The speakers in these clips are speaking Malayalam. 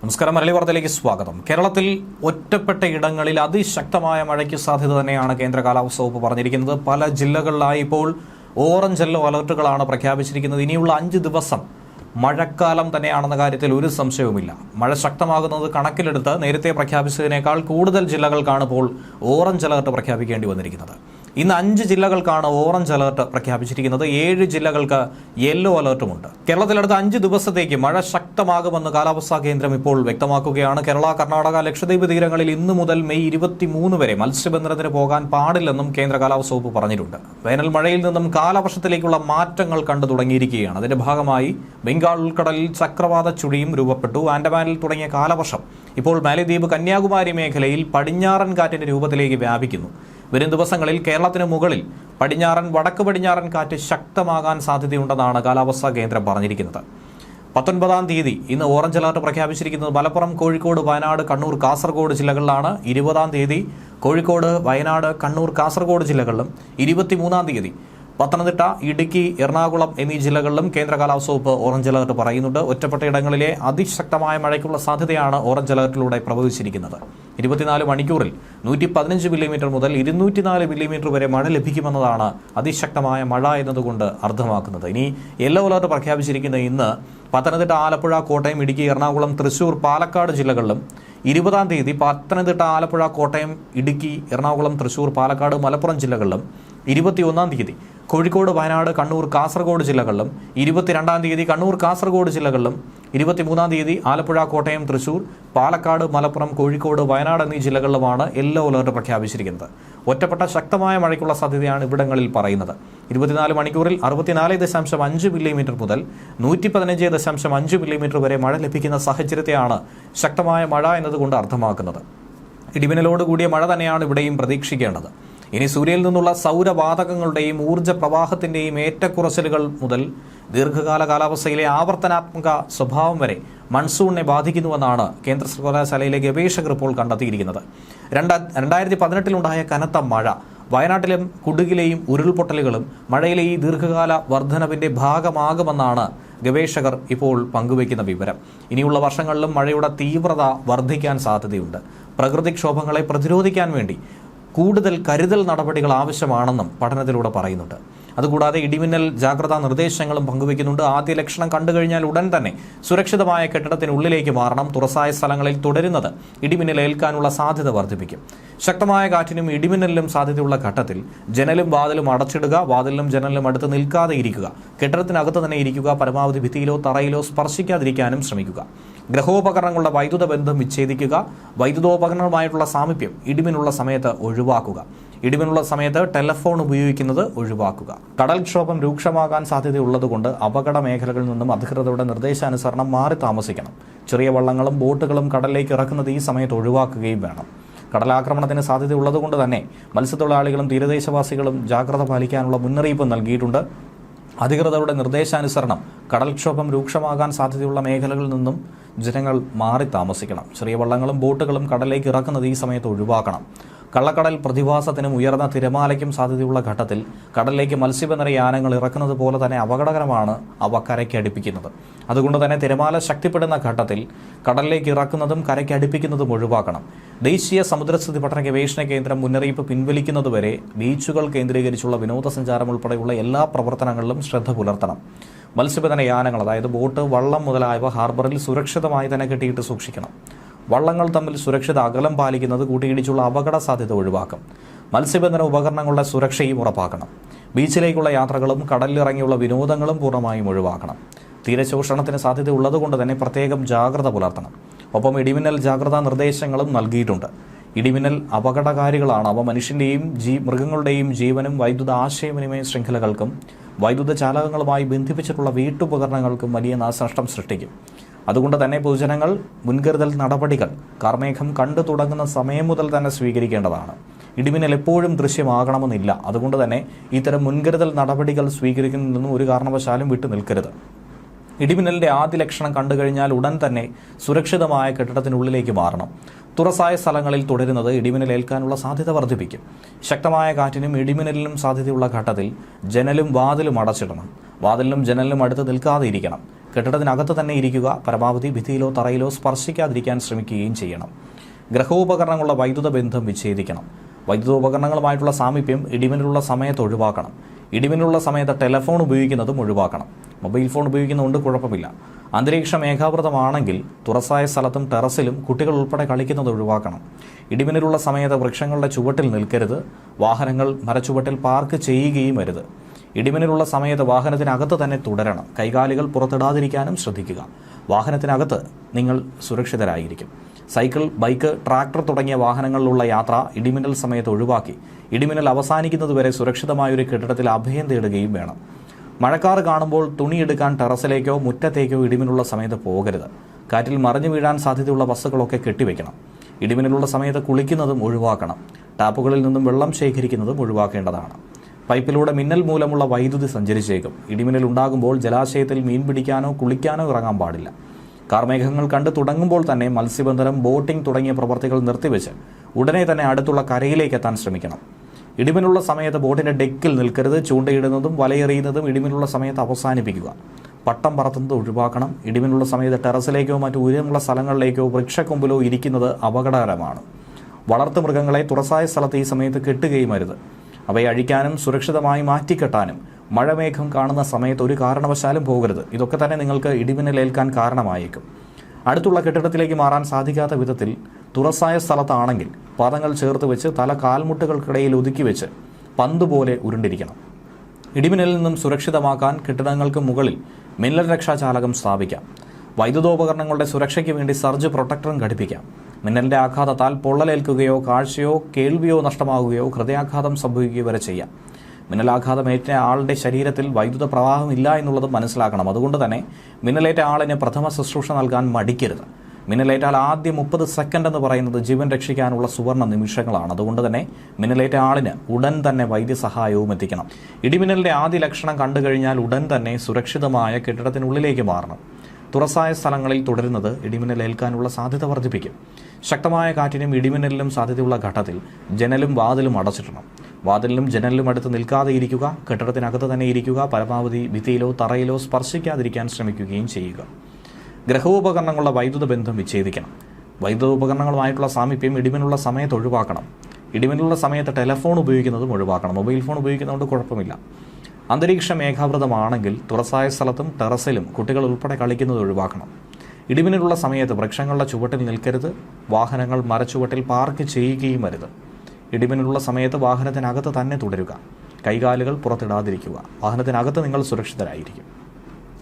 നമസ്കാരം. മലയാളി വാർത്തയിലേക്ക് സ്വാഗതം. കേരളത്തിൽ ഒറ്റപ്പെട്ട ഇടങ്ങളിൽ അതിശക്തമായ മഴയ്ക്ക് സാധ്യത തന്നെയാണ് കേന്ദ്ര കാലാവസ്ഥാ വകുപ്പ് പറഞ്ഞിരിക്കുന്നത്. പല ജില്ലകളിലായി ഇപ്പോൾ ഓറഞ്ച് യെല്ലോ അലർട്ടുകളാണ് പ്രഖ്യാപിച്ചിരിക്കുന്നത്. ഇനിയുള്ള 5 ദിവസം മഴക്കാലം തന്നെയാണെന്ന കാര്യത്തിൽ ഒരു സംശയവുമില്ല. മഴ ശക്തമാകുന്നത് കണക്കിലെടുത്ത് നേരത്തെ പ്രഖ്യാപിച്ചതിനേക്കാൾ കൂടുതൽ ജില്ലകൾക്കാണ് ഇപ്പോൾ ഓറഞ്ച് അലർട്ട് പ്രഖ്യാപിക്കേണ്ടി വന്നിരിക്കുന്നത്. ഇന്ന് 5 ജില്ലകൾക്കാണ് ഓറഞ്ച് അലർട്ട് പ്രഖ്യാപിച്ചിരിക്കുന്നത്. 7 ജില്ലകൾക്ക് യെല്ലോ അലർട്ടുമുണ്ട്. കേരളത്തിൽ അടുത്ത 5 ദിവസത്തേക്ക് മഴ ശക്തമാകുമെന്ന് കാലാവസ്ഥാ കേന്ദ്രം ഇപ്പോൾ വ്യക്തമാക്കുകയാണ്. കേരള, കർണാടക, ലക്ഷദ്വീപ് തീരങ്ങളിൽ ഇന്നു മുതൽ മെയ് 23 വരെ മത്സ്യബന്ധനത്തിന് പോകാൻ പാടില്ലെന്നും കേന്ദ്ര കാലാവസ്ഥാ വകുപ്പ് പറഞ്ഞിട്ടുണ്ട്. വേനൽ മഴയിൽ നിന്നും കാലവർഷത്തിലേക്കുള്ള മാറ്റങ്ങൾ കണ്ടു തുടങ്ങിയിരിക്കുകയാണ്. അതിന്റെ ഭാഗമായി ബംഗാൾ ഉൾക്കടലിൽ ചക്രവാത ചുഴിയും രൂപപ്പെട്ടു. ആൻഡമാനിൽ തുടങ്ങിയ കാലവർഷം ഇപ്പോൾ മാലദ്വീപ്, കന്യാകുമാരി മേഖലയിൽ പടിഞ്ഞാറൻ കാറ്റിന്റെ രൂപത്തിലേക്ക് വ്യാപിക്കുന്നു. വരും ദിവസങ്ങളിൽ കേരളത്തിന് മുകളിൽ പടിഞ്ഞാറൻ, വടക്ക് പടിഞ്ഞാറൻ കാറ്റ് ശക്തമാകാൻ സാധ്യതയുണ്ടെന്നാണ് കാലാവസ്ഥാ കേന്ദ്രം പറഞ്ഞിരിക്കുന്നത്. 19-ാം തീയതി ഇന്ന് ഓറഞ്ച് അലർട്ട് പ്രഖ്യാപിച്ചിരിക്കുന്നത് മലപ്പുറം, കോഴിക്കോട്, വയനാട്, കണ്ണൂർ, കാസർഗോഡ് ജില്ലകളിലാണ്. 20-ാം തീയതി കോഴിക്കോട്, വയനാട്, കണ്ണൂർ, കാസർഗോഡ് ജില്ലകളിലും 23-ാം തീയതി പത്തനംതിട്ട, ഇടുക്കി, എറണാകുളം എന്നീ ജില്ലകളിലും കേന്ദ്ര കാലാവസ്ഥാ വകുപ്പ് ഓറഞ്ച് അലർട്ട് പറയുന്നുണ്ട്. ഒറ്റപ്പെട്ട ഇടങ്ങളിലെ അതിശക്തമായ മഴയ്ക്കുള്ള സാധ്യതയാണ് ഓറഞ്ച് അലർട്ടിലൂടെ പ്രവചിച്ചിരിക്കുന്നത്. 24 മണിക്കൂറിൽ 115 മില്ലിമീറ്റർ മുതൽ 204 മില്ലിമീറ്റർ വരെ മഴ ലഭിക്കുമെന്നതാണ് അതിശക്തമായ മഴ എന്നതുകൊണ്ട് അർത്ഥമാക്കുന്നത്. ഇനി യെല്ലോ അലർട്ട് പ്രഖ്യാപിച്ചിരിക്കുന്ന ഇന്ന് പത്തനംതിട്ട, ആലപ്പുഴ, കോട്ടയം, ഇടുക്കി, എറണാകുളം, തൃശൂർ, പാലക്കാട് ജില്ലകളിലും 20-ാം തീയതി പത്തനംതിട്ട, ആലപ്പുഴ, കോട്ടയം, ഇടുക്കി, എറണാകുളം, തൃശൂർ, പാലക്കാട്, മലപ്പുറം ജില്ലകളിലും 21-ാം തീയതി കോഴിക്കോട്, വയനാട്, കണ്ണൂർ, കാസർഗോഡ് ജില്ലകളിലും 22-ാം തീയതി കണ്ണൂർ, കാസർഗോഡ് ജില്ലകളിലും 23-ാം തീയതി ആലപ്പുഴ, കോട്ടയം, തൃശൂർ, പാലക്കാട്, മലപ്പുറം, കോഴിക്കോട്, വയനാട് എന്നീ ജില്ലകളിലുമാണ് യെല്ലോ അലർട്ട് പ്രഖ്യാപിച്ചിരിക്കുന്നത്. ഒറ്റപ്പെട്ട ശക്തമായ മഴയ്ക്കുള്ള സാധ്യതയാണ് ഇവിടങ്ങളിൽ പറയുന്നത്. 24 മണിക്കൂറിൽ 64.5 മില്ലിമീറ്റർ മുതൽ 115.5 മില്ലിമീറ്റർ വരെ മഴ ലഭിക്കുന്ന സാഹചര്യത്തെയാണ് ശക്തമായ മഴ എന്നതുകൊണ്ട് അർത്ഥമാക്കുന്നത്. ഇടിമിന്നലോട് കൂടിയ മഴ തന്നെയാണ് ഇവിടെയും പ്രതീക്ഷിക്കേണ്ടത്. ഇനി സൂര്യനിൽ നിന്നുള്ള സൗരവാതകങ്ങളുടെയും ഊർജ്ജ പ്രവാഹത്തിന്റെയും ഏറ്റക്കുറച്ചിലുകൾ മുതൽ ദീർഘകാല കാലാവസ്ഥയിലെ ആവർത്തനാത്മക സ്വഭാവം വരെ മൺസൂണിനെ ബാധിക്കുന്നുവെന്നാണ് കേന്ദ്ര സർവകലാശാലയിലെ ഗവേഷകർ ഇപ്പോൾ കണ്ടെത്തിയിരിക്കുന്നത്. 2018-ലുണ്ടായ കനത്ത മഴ, വയനാട്ടിലും കുടുകിലെയും ഉരുൾപൊട്ടലുകളും മഴയിലെ ഈ ദീർഘകാല വർധനവിന്റെ ഭാഗമാകുമെന്നാണ് ഗവേഷകർ ഇപ്പോൾ പങ്കുവയ്ക്കുന്ന വിവരം. ഇനിയുള്ള വർഷങ്ങളിലും മഴയുടെ തീവ്രത വർദ്ധിക്കാൻ സാധ്യതയുണ്ട്. പ്രകൃതിക്ഷോഭങ്ങളെ പ്രതിരോധിക്കാൻ വേണ്ടി കൂടുതൽ കരുതൽ നടപടികൾ ആവശ്യമാണെന്നും പഠനത്തിലൂടെ പറയുന്നുണ്ട്. അതുകൂടാതെ ഇടിമിന്നൽ ജാഗ്രതാ നിർദ്ദേശങ്ങളും പങ്കുവയ്ക്കുന്നുണ്ട്. ആദ്യ ലക്ഷണം കണ്ടുകഴിഞ്ഞാൽ ഉടൻ തന്നെ സുരക്ഷിതമായ കെട്ടിടത്തിനുള്ളിലേക്ക് മാറണം. തുറസായ സ്ഥലങ്ങളിൽ തുടരുന്നത് ഇടിമിന്നൽ ഏൽക്കാനുള്ള സാധ്യത വർദ്ധിപ്പിക്കും. ശക്തമായ കാറ്റിനും ഇടിമിന്നലിനും സാധ്യതയുള്ള ഘട്ടത്തിൽ ജനലും വാതിലും അടച്ചിടുക. വാതിലിനും ജനലിനും അടുത്ത് നിൽക്കാതെ ഇരിക്കുക. കെട്ടിടത്തിനകത്ത് തന്നെ ഇരിക്കുക. പരമാവധി ഭിത്തിയിലോ തറയിലോ സ്പർശിക്കാതിരിക്കാനും ശ്രമിക്കുക. ഗ്രഹോപകരണങ്ങളുടെ വൈദ്യുത ബന്ധം വിച്ഛേദിക്കുക. വൈദ്യുതോപകരണങ്ങളുമായിട്ടുള്ള സാമീപ്യം ഇടിമിന്നുള്ള സമയത്ത് ഒഴിവാക്കുക. ഇടിമിന്നുള്ള സമയത്ത് ടെലഫോൺ ഉപയോഗിക്കുന്നത് ഒഴിവാക്കുക. കടൽക്ഷോഭം രൂക്ഷമാകാൻ സാധ്യതയുള്ളതുകൊണ്ട് അപകട മേഖലകളിൽ നിന്നും അധികൃതരുടെ നിർദ്ദേശാനുസരണം മാറി താമസിക്കണം. ചെറിയ വള്ളങ്ങളും ബോട്ടുകളും കടലിലേക്ക് ഇറക്കുന്നത് ഈ സമയത്ത് ഒഴിവാക്കുകയും വേണം. കടലാക്രമണത്തിന് സാധ്യതയുള്ളതുകൊണ്ട് തന്നെ മത്സ്യത്തൊഴിലാളികളും തീരദേശവാസികളും ജാഗ്രത പാലിക്കാനുള്ള മുന്നറിയിപ്പ് നൽകിയിട്ടുണ്ട്. അധികൃതരുടെ നിർദ്ദേശാനുസരണം കടൽക്ഷോഭം രൂക്ഷമാകാൻ സാധ്യതയുള്ള മേഖലകളിൽ നിന്നും ജനങ്ങൾ മാറി താമസിക്കണം. ചെറിയ വള്ളങ്ങളും ബോട്ടുകളും കടലിലേക്ക് ഇറക്കുന്നത് ഈ സമയത്ത് ഒഴിവാക്കണം. കള്ളക്കടൽ പ്രതിഭാസത്തിനും ഉയർന്ന തിരമാലയ്ക്കും സാധ്യതയുള്ള ഘട്ടത്തിൽ കടലിലേക്ക് മത്സ്യബന്ധന യാനങ്ങൾ ഇറക്കുന്നത് പോലെ തന്നെ അപകടകരമാണ് അവ കരയ്ക്ക് അടുപ്പിക്കുന്നത്. അതുകൊണ്ട് തന്നെ തിരമാല ശക്തിപ്പെടുന്ന ഘട്ടത്തിൽ കടലിലേക്ക് ഇറക്കുന്നതും കരയ്ക്ക് അടുപ്പിക്കുന്നതും ഒഴിവാക്കണം. ദേശീയ സമുദ്രസ്ഥിതി പഠന ഗവേഷണ കേന്ദ്രം മുന്നറിയിപ്പ് പിൻവലിക്കുന്നതുവരെ ബീച്ചുകൾ കേന്ദ്രീകരിച്ചുള്ള വിനോദസഞ്ചാരം ഉൾപ്പെടെയുള്ള എല്ലാ പ്രവർത്തനങ്ങളിലും ശ്രദ്ധ പുലർത്തണം. മത്സ്യബന്ധന യാനങ്ങൾ, അതായത് ബോട്ട്, വള്ളം മുതലായവ ഹാർബറിൽ സുരക്ഷിതമായി തന്നെ കെട്ടിയിട്ട് സൂക്ഷിക്കണം. വള്ളങ്ങൾ തമ്മിൽ സുരക്ഷിത അകലം പാലിക്കുന്നത് കൂട്ടിയിടിച്ചുള്ള അപകട സാധ്യത ഒഴിവാക്കും. മത്സ്യബന്ധന ഉപകരണങ്ങളുടെ സുരക്ഷയും ഉറപ്പാക്കണം. ബീച്ചിലേക്കുള്ള യാത്രകളും കടലിലിറങ്ങിയുള്ള വിനോദങ്ങളും പൂർണ്ണമായും ഒഴിവാക്കണം. തീരശോഷണത്തിന് സാധ്യത ഉള്ളതുകൊണ്ട് തന്നെ പ്രത്യേകം ജാഗ്രത പുലർത്തണം. ഒപ്പം ഇടിമിന്നൽ ജാഗ്രതാ നിർദ്ദേശങ്ങളും നൽകിയിട്ടുണ്ട്. ഇടിമിന്നൽ അപകടകാരികളാണ്. അവ മനുഷ്യൻ്റെയും മൃഗങ്ങളുടെയും ജീവനും വൈദ്യുത ആശയവിനിമയ ശൃംഖലകൾക്കും വൈദ്യുത ചാലകങ്ങളുമായി ബന്ധിപ്പിച്ചിട്ടുള്ള വീട്ടുപകരണങ്ങൾക്കും വലിയ നാശനഷ്ടം സൃഷ്ടിക്കും. അതുകൊണ്ട് തന്നെ പൊതുജനങ്ങൾ മുൻകരുതൽ നടപടികൾ കാർമേഘം കണ്ടു തുടങ്ങുന്ന സമയം മുതൽ തന്നെ സ്വീകരിക്കേണ്ടതാണ്. ഇടിമിന്നൽ എപ്പോഴും ദൃശ്യമാകണമെന്നില്ല. അതുകൊണ്ട് തന്നെ ഇത്തരം മുൻകരുതൽ നടപടികൾ സ്വീകരിക്കുന്നതിൽ ഒരു കാരണവശാലും വിട്ടു നിൽക്കരുത്. ഇടിമിന്നലിന്റെ ആദ്യ ലക്ഷണം കണ്ടുകഴിഞ്ഞാൽ ഉടൻ തന്നെ സുരക്ഷിതമായ കെട്ടിടത്തിനുള്ളിലേക്ക് മാറണം. തുറസായ സ്ഥലങ്ങളിൽ തുടരുന്നത് ഇടിമിന്നൽ ഏൽക്കാനുള്ള സാധ്യത വർദ്ധിപ്പിക്കും. ശക്തമായ കാറ്റിനും ഇടിമിന്നലിനും സാധ്യതയുള്ള ഘട്ടത്തിൽ ജനലും വാതിലും അടച്ചിടണം. വാതിലിനും ജനലിനും അടുത്ത് നിൽക്കാതെ ഇരിക്കണം. കെട്ടിടത്തിനകത്ത് തന്നെ ഇരിക്കുക. പരമാവധി ഭിത്തിയിലോ തറയിലോ സ്പർശിക്കാതിരിക്കാൻ ശ്രമിക്കുകയും ചെയ്യണം. ഗ്രഹോപകരണങ്ങളുടെ വൈദ്യുത ബന്ധം വിച്ഛേദിക്കണം. വൈദ്യുതോപകരണങ്ങളുമായിട്ടുള്ള സാമീപ്യം ഇടിമിന്നലുള്ള സമയത്ത് ഒഴിവാക്കണം. ഇടിമിന്നലുള്ള സമയത്ത് ടെലിഫോൺ ഉപയോഗിക്കുന്നതും ഒഴിവാക്കണം. മൊബൈൽ ഫോൺ ഉപയോഗിക്കുന്നതുകൊണ്ട് കുഴപ്പമില്ല. അന്തരീക്ഷം ഏകാവൃതമാണെങ്കിൽ തുറസായ സ്ഥലത്തും ടെറസിലും കുട്ടികൾ ഉൾപ്പെടെ കളിക്കുന്നത് ഒഴിവാക്കണം. ഇടിമിന്നലുള്ള സമയത്ത് വൃക്ഷങ്ങളുടെ ചുവട്ടിൽ നിൽക്കരുത്. വാഹനങ്ങൾ മരച്ചുവട്ടിൽ പാർക്ക് ചെയ്യുകയും അരുത്. ഇടിമിന്നലുള്ള സമയത്ത് വാഹനത്തിനകത്ത് തന്നെ തുടരണം. കൈകാലുകൾ പുറത്തിടാതിരിക്കാനും ശ്രദ്ധിക്കുക. വാഹനത്തിനകത്ത് നിങ്ങൾ സുരക്ഷിതരായിരിക്കും. സൈക്കിൾ, ബൈക്ക്, ട്രാക്ടർ തുടങ്ങിയ വാഹനങ്ങളിലുള്ള യാത്ര ഇടിമിന്നൽ സമയത്ത് ഒഴിവാക്കി ഇടിമിന്നൽ അവസാനിക്കുന്നതുവരെ സുരക്ഷിതമായൊരു കെട്ടിടത്തിൽ അഭയം തേടുകയും വേണം. മഴക്കാറ് കാണുമ്പോൾ തുണിയെടുക്കാൻ ടെറസിലേക്കോ മുറ്റത്തേക്കോ ഇടിമിന്നുള്ള സമയത്ത് പോകരുത്. കാറ്റിൽ മറിഞ്ഞു വീഴാൻ സാധ്യതയുള്ള വസ്തുക്കളൊക്കെ കെട്ടിവെക്കണം. ഇടിമിന്നലുള്ള സമയത്ത് കുളിക്കുന്നതും ഒഴിവാക്കണം. ടാപ്പുകളിൽ നിന്നും വെള്ളം ശേഖരിക്കുന്നതും ഒഴിവാക്കേണ്ടതാണ്. പൈപ്പിലൂടെ മിന്നൽ മൂലമുള്ള വൈദ്യുതി സഞ്ചരിച്ചേക്കും. ഇടിമിന്നൽ ഉണ്ടാകുമ്പോൾ ജലാശയത്തിൽ മീൻ പിടിക്കാനോ കുളിക്കാനോ ഇറങ്ങാൻ പാടില്ല. കാർമേഘങ്ങൾ കണ്ടു തുടങ്ങുമ്പോൾ തന്നെ മത്സ്യബന്ധനം, ബോട്ടിംഗ് തുടങ്ങിയ പ്രവർത്തികൾ നിർത്തിവെച്ച് ഉടനെ തന്നെ അടുത്തുള്ള കരയിലേക്ക് എത്താൻ ശ്രമിക്കണം. ഇടിമിന്നുള്ള സമയത്ത് ബോട്ടിന്റെ ഡെക്കിൽ നിൽക്കരുത്. ചൂണ്ടയിടുന്നതും വലയെറിയുന്നതും ഇടിമിന്നുള്ള സമയത്ത് അവസാനിപ്പിക്കുക. പട്ടം പറത്തുന്നത് ഒഴിവാക്കണം. ഇടിമിന്നുള്ള സമയത്ത് ടെറസിലേക്കോ മറ്റു ഉയരമുള്ള സ്ഥലങ്ങളിലേക്കോ വൃക്ഷക്കൊമ്പിലോ ഇരിക്കുന്നത് അപകടകരമാണ്. വളർത്തുമൃഗങ്ങളെ തുറസായ സ്ഥലത്ത് ഈ സമയത്ത് കെട്ടുകയും അരുത്. അവയെ അഴിക്കാനും സുരക്ഷിതമായി മാറ്റിക്കെട്ടാനും മഴമേഘം കാണുന്ന സമയത്ത് ഒരു കാരണവശാലും പോകരുത്. ഇതൊക്കെ തന്നെ നിങ്ങൾക്ക് ഇടിമിന്നലേൽക്കാൻ കാരണമായേക്കും. അടുത്തുള്ള കെട്ടിടത്തിലേക്ക് മാറാൻ സാധിക്കാത്ത വിധത്തിൽ തുറസായ സ്ഥലത്താണെങ്കിൽ പാദങ്ങൾ ചേർത്ത് വെച്ച് തല കാൽമുട്ടുകൾക്കിടയിൽ ഒതുക്കി വെച്ച് പന്ത് പോലെ ഉരുണ്ടിരിക്കണം. ഇടിമിന്നലിൽ നിന്നും സുരക്ഷിതമാക്കാൻ കെട്ടിടങ്ങൾക്ക് മുകളിൽ മിന്നൽ രക്ഷാചാലകം സ്ഥാപിക്കാം. വൈദ്യുതോപകരണങ്ങളുടെ സുരക്ഷയ്ക്ക് വേണ്ടി സർജ് പ്രൊട്ടക്ടറും ഘടിപ്പിക്കാം. മിന്നലിന്റെ ആഘാതത്താൽ പൊള്ളലേൽക്കുകയോ കാഴ്ചയോ കേൾവിയോ നഷ്ടമാവുകയോ ഹൃദയാഘാതം സംഭവിക്കുകയോ വരെ ചെയ്യാം. മിന്നലാഘാതമേറ്റ ആളുടെ ശരീരത്തിൽ വൈദ്യുത പ്രവാഹം ഇല്ല എന്നുള്ളത് മനസ്സിലാക്കണം. അതുകൊണ്ട് തന്നെ മിന്നലേറ്റ ആളിന് പ്രഥമ ശുശ്രൂഷ നൽകാൻ മടിക്കരുത്. മിന്നലേറ്റാൽ ആദ്യ 30 സെക്കൻഡ് എന്ന് പറയുന്നത് ജീവൻ രക്ഷിക്കാനുള്ള സുവർണ നിമിഷങ്ങളാണ്. അതുകൊണ്ട് തന്നെ മിന്നലേറ്റ ആളിന് ഉടൻ തന്നെ വൈദ്യസഹായവും എത്തിക്കണം. ഇടിമിന്നലിന്റെ ആദ്യ ലക്ഷണം കണ്ടു കഴിഞ്ഞാൽ ഉടൻ തന്നെ സുരക്ഷിതമായ കെട്ടിടത്തിനുള്ളിലേക്ക് മാറണം. തുറസായ സ്ഥലങ്ങളിൽ തുടരുന്നത് ഇടിമിന്നലേൽക്കാനുള്ള സാധ്യത വർദ്ധിപ്പിക്കും. ശക്തമായ കാറ്റിനും ഇടിമിന്നലിനും സാധ്യതയുള്ള ഘട്ടത്തിൽ ജനലും വാതിലും അടച്ചിടണം. വാതിലിനും ജനലിലും അടുത്ത് നിൽക്കാതെ ഇരിക്കുക. കെട്ടിടത്തിനകത്ത് തന്നെ ഇരിക്കുക. പരമാവധി ഭിത്തിയിലോ തറയിലോ സ്പർശിക്കാതിരിക്കാൻ ശ്രമിക്കുകയും ചെയ്യുക. ഗ്രഹോപകരണങ്ങളുടെ വൈദ്യുത ബന്ധം വിച്ഛേദിക്കണം. വൈദ്യുതോപകരണങ്ങളുമായിട്ടുള്ള സാമീപ്യം ഇടിമിന്നുള്ള സമയത്ത് ഒഴിവാക്കണം. ഇടിമിന്നുള്ള സമയത്ത് ടെലിഫോൺ ഉപയോഗിക്കുന്നതും ഒഴിവാക്കണം. മൊബൈൽ ഫോൺ ഉപയോഗിക്കുന്നതുകൊണ്ട് കുഴപ്പമില്ല. അന്തരീക്ഷം മേഘാവൃതമാണെങ്കിൽ തുറസായ സ്ഥലത്തും ടെറസിലും കുട്ടികൾ ഉൾപ്പെടെ കളിക്കുന്നത് ഒഴിവാക്കണം. ഇടിമിന്നലുള്ള സമയത്ത് വൃക്ഷങ്ങളുടെ ചുവട്ടിൽ നിൽക്കരുത്. വാഹനങ്ങൾ മരച്ചുവട്ടിൽ പാർക്ക് ചെയ്യുകയും അരുത്. ഇടിമിന്നലുള്ള സമയത്ത് വാഹനത്തിനകത്ത് തന്നെ തുടരുക. കൈകാലുകൾ പുറത്തിടാതിരിക്കുക. വാഹനത്തിനകത്ത് നിങ്ങൾ സുരക്ഷിതരായിരിക്കും.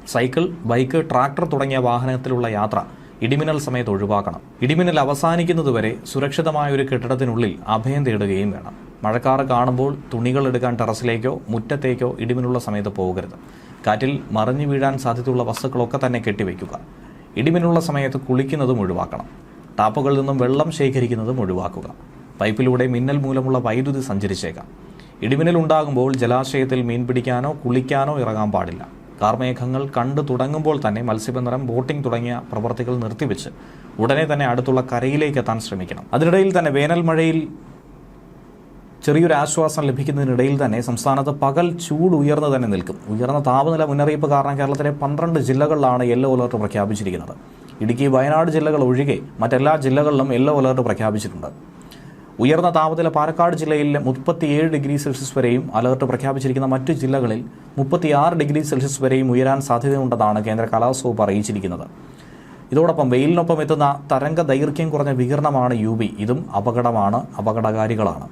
സൈക്കിൾ, ബൈക്ക്, ട്രാക്ടർ തുടങ്ങിയ വാഹനത്തിലുള്ള യാത്ര ഇടിമിന്നൽ സമയത്ത് ഒഴിവാക്കണം. ഇടിമിന്നൽ അവസാനിക്കുന്നതുവരെ സുരക്ഷിതമായ ഒരു കെട്ടിടത്തിനുള്ളിൽ അഭയം തേടുകയും വേണം. മഴക്കാറ് കാണുമ്പോൾ തുണികൾ എടുക്കാൻ ടെറസിലേക്കോ മുറ്റത്തേക്കോ ഇടിമിന്നുള്ള സമയത്ത് പോകരുത്. കാറ്റിൽ മറിഞ്ഞു വീഴാൻ സാധ്യതയുള്ള വസ്തുക്കളൊക്കെ തന്നെ കെട്ടിവെക്കുക. ഇടിമിന്നുള്ള സമയത്ത് കുളിക്കുന്നതും ഒഴിവാക്കണം. ടാപ്പുകളിൽ നിന്നും വെള്ളം ശേഖരിക്കുന്നതും ഒഴിവാക്കുക. പൈപ്പിലൂടെ മിന്നൽ മൂലമുള്ള വൈദ്യുതി സഞ്ചരിച്ചേക്കാം. ഇടിമിന്നൽ ഉണ്ടാകുമ്പോൾ ജലാശയത്തിൽ മീൻ പിടിക്കാനോ കുളിക്കാനോ ഇറങ്ങാൻ പാടില്ല. കാർമേഘങ്ങൾ കണ്ടു തുടങ്ങുമ്പോൾ തന്നെ മത്സ്യബന്ധനം, ബോട്ടിംഗ് തുടങ്ങിയ പ്രവർത്തികൾ നിർത്തിവെച്ച് ഉടനെ തന്നെ അടുത്തുള്ള കരയിലേക്ക് എത്താൻ ശ്രമിക്കണം. അതിനിടയിൽ തന്നെ വേനൽ മഴയിൽ ചെറിയൊരു ആശ്വാസം ലഭിക്കുന്നതിനിടയിൽ തന്നെ സംസ്ഥാനത്ത് പകൽ ചൂട് ഉയർന്നു തന്നെ നിൽക്കും. ഉയർന്ന താപനില മുന്നറിയിപ്പ് കാരണം കേരളത്തിലെ 12 ജില്ലകളിലാണ് യെല്ലോ അലർട്ട് പ്രഖ്യാപിച്ചിരിക്കുന്നത്. ഇടുക്കി, വയനാട് ജില്ലകൾ ഒഴികെ മറ്റെല്ലാ ജില്ലകളിലും യെല്ലോ അലർട്ട് പ്രഖ്യാപിച്ചിട്ടുണ്ട്. ഉയർന്ന താപനില പാലക്കാട് ജില്ലയിൽ 37 ഡിഗ്രി സെൽഷ്യസ് വരെയും അലർട്ട് പ്രഖ്യാപിച്ചിരിക്കുന്ന മറ്റു ജില്ലകളിൽ 36 ഡിഗ്രി സെൽഷ്യസ് വരെയും ഉയരാൻ സാധ്യതയുണ്ടെന്നാണ് കേന്ദ്ര കാലാവസ്ഥാ വകുപ്പ് അറിയിച്ചിരിക്കുന്നത്. ഇതോടൊപ്പം വെയിലിനൊപ്പം എത്തുന്ന തരംഗ ദൈർഘ്യം കുറഞ്ഞ വികിരണമാണ് UV. ഇതും അപകടകാരികളാണ്.